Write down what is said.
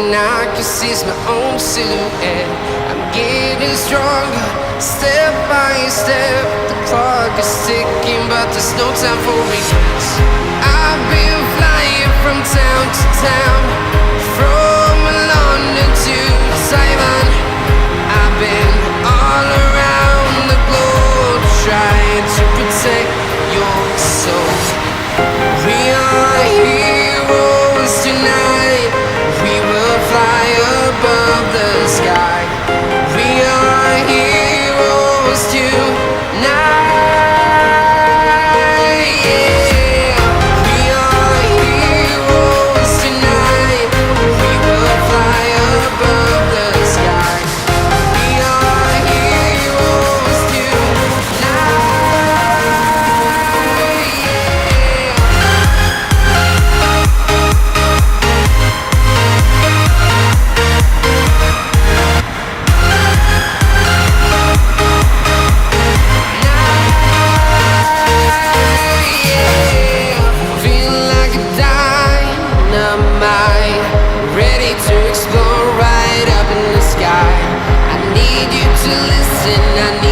and I can see my own silhouette. I'm getting stronger, step by step. The clock is ticking, but there's no time for regrets. I've been flying from town to town, from London to Taiwan. I've been all around the globe, trying to protect your soul. We are heroes tonight. We will fly above the sky. We are heroes tonight. Yeah. We are heroes tonight. We will fly above the sky. We are heroes tonight. Feeling like a dynamite, ready to explore right up in the sky. I need you to listen.